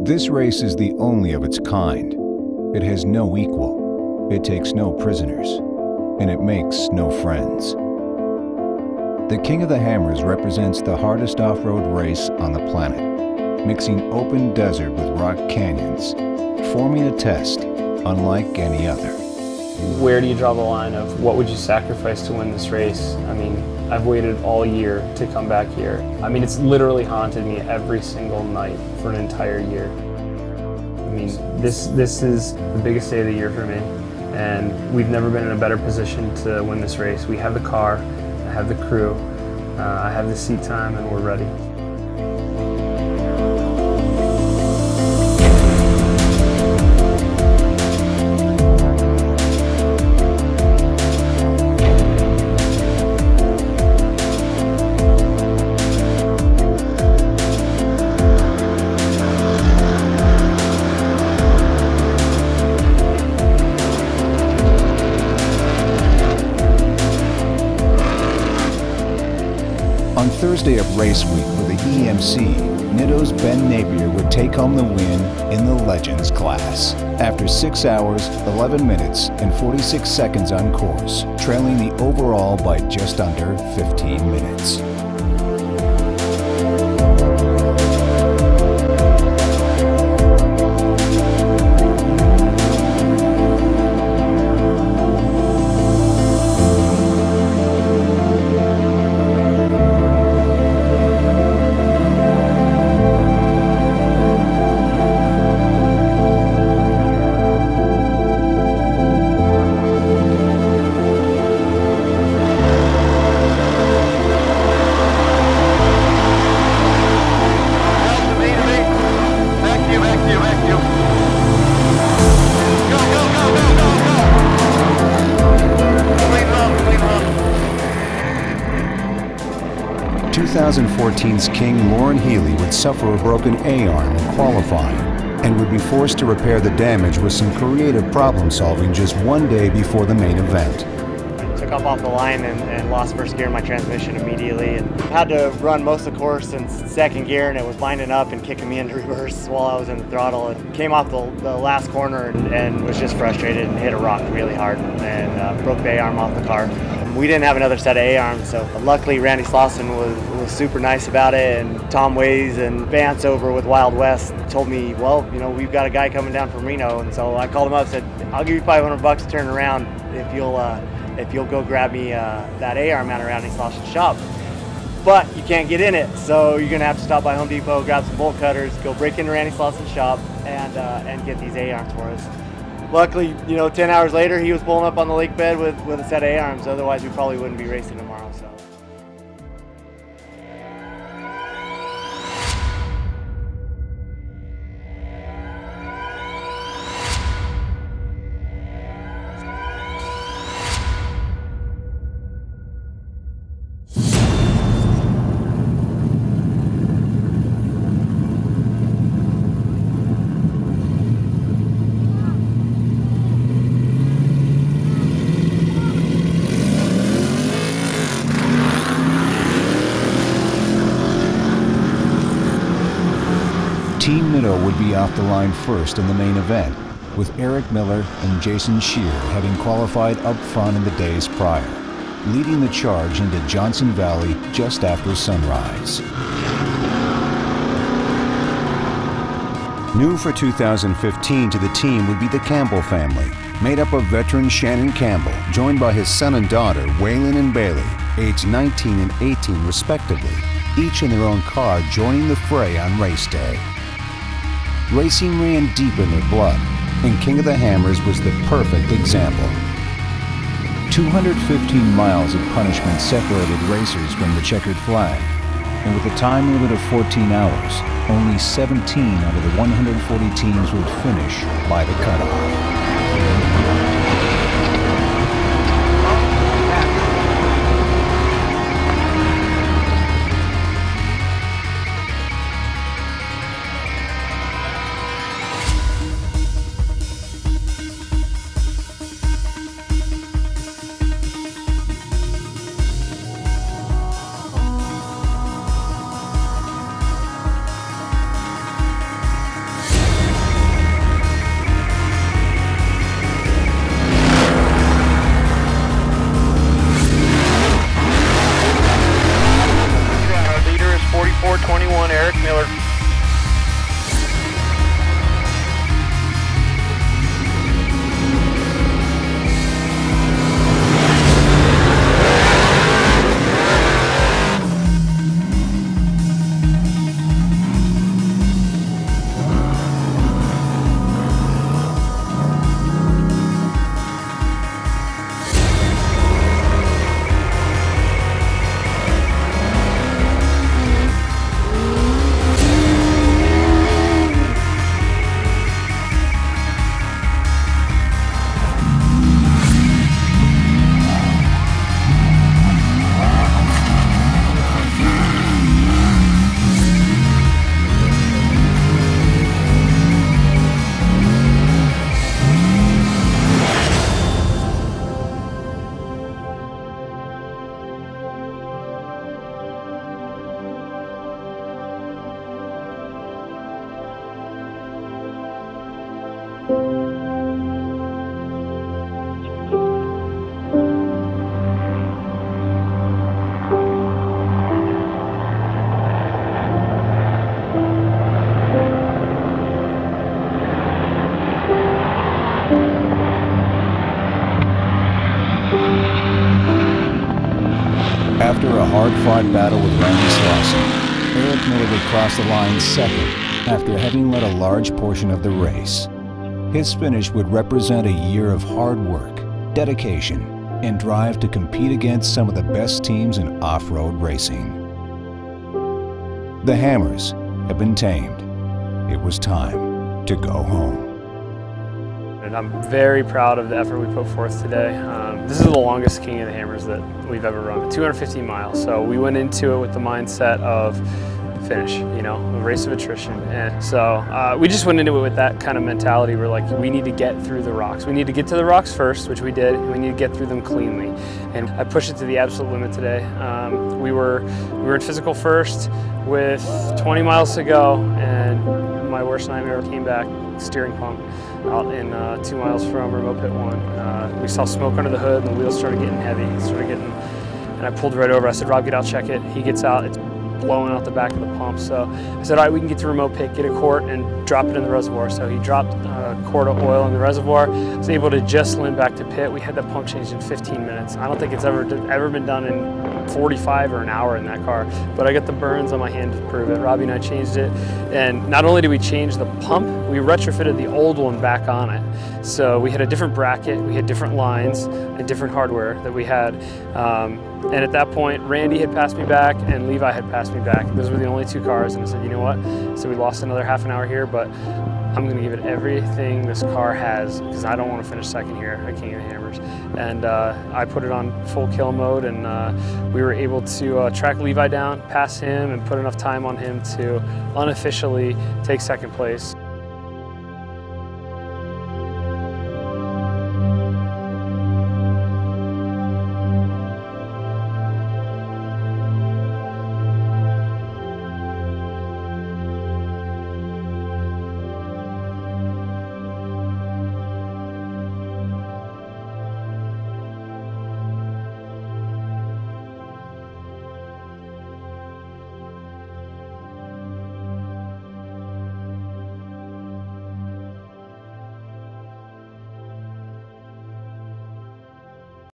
This race is the only of its kind. It has no equal, it takes no prisoners, and it makes no friends. The King of the Hammers represents the hardest off-road race on the planet, mixing open desert with rock canyons, forming a test unlike any other. Where do you draw the line of what would you sacrifice to win this race? I mean, I've waited all year to come back here. I mean, it's literally haunted me every single night for an entire year. I mean, this is the biggest day of the year for me, and we've never been in a better position to win this race. We have the car, I have the crew, I have the seat time, and we're ready. On Thursday of race week for the EMC, Nitto's Ben Napier would take home the win in the Legends class. After 6 hours, 11 minutes, and 46 seconds on course, trailing the overall by just under 15 minutes. In 2014's King Lauren Healy would suffer a broken A-arm in qualifying and would be forced to repair the damage with some creative problem solving just one day before the main event. Took off the line and lost first gear in my transmission immediately, and had to run most of the course in second gear, and it was binding up and kicking me into reverse while I was in the throttle. And came off the last corner and was just frustrated and hit a rock really hard and broke the A-arm off the car. We didn't have another set of A-arms, so luckily Randy Slauson was super nice about it, and Tom Ways and Vance over with Wild West told me, well, you know, we've got a guy coming down from Reno, and so I called him up and said, I'll give you $500 to turn around if you'll go grab me that A-arm out of Randy Slauson's shop. But you can't get in it, so you're gonna have to stop by Home Depot, grab some bolt cutters, go break into Randy Slauson's shop, and get these A-arms for us. Luckily, you know, 10 hours later, he was pulling up on the lake bed with a set of A-arms. Otherwise, we probably wouldn't be racing tomorrow. So. Team Nitto would be off the line first in the main event, with Erik Miller and Jason Shear having qualified up front in the days prior, leading the charge into Johnson Valley just after sunrise. New for 2015 to the team would be the Campbell family, made up of veteran Shannon Campbell, joined by his son and daughter, Waylon and Bailey, aged 19 and 18 respectively, each in their own car joining the fray on race day. Racing ran deep in their blood, and King of the Hammers was the perfect example. 215 miles of punishment separated racers from the checkered flag, and with a time limit of 14 hours, only 17 out of the 140 teams would finish by the cutoff. hard-fought battle with Randy Slauson, Erik nearly crossed the line second after having led a large portion of the race. His finish would represent a year of hard work, dedication, and drive to compete against some of the best teams in off-road racing. The hammers have been tamed. It was time to go home. And I'm very proud of the effort we put forth today. This is the longest King of the Hammers that we've ever run, 250 miles. So we went into it with the mindset of finish, you know, a race of attrition. And so we just went into it with that kind of mentality. We're like, we need to get through the rocks. We need to get to the rocks first, which we did, and we need to get through them cleanly. And I pushed it to the absolute limit today. We were in physical first with 20 miles to go, and my worst nightmare came back, steering pump out in 2 miles from remote pit 1. We saw smoke under the hood and the wheels started getting heavy. And I pulled right over. I said, Rob, get out, check it. He gets out. It's blowing out the back of the pump. So I said, all right, we can get to remote pit, get a quart and drop it in the reservoir. So he dropped a quart of oil in the reservoir. I was able to just limp back to pit. We had that pump changed in 15 minutes. I don't think it's ever been done in 45 or an hour in that car, but I got the burns on my hand to prove it. Robbie and I changed it, and not only did we change the pump, we retrofitted the old one back on it. So we had a different bracket, we had different lines, and different hardware that we had. And at that point, Randy had passed me back and Levi had passed me back. Those were the only 2 cars, and I said, you know what? So we lost another half an hour here, but I'm gonna give it everything this car has because I don't want to finish second here at King of the Hammers. And I put it on full kill mode, and we were able to track Levi down, pass him, and put enough time on him to unofficially take second place.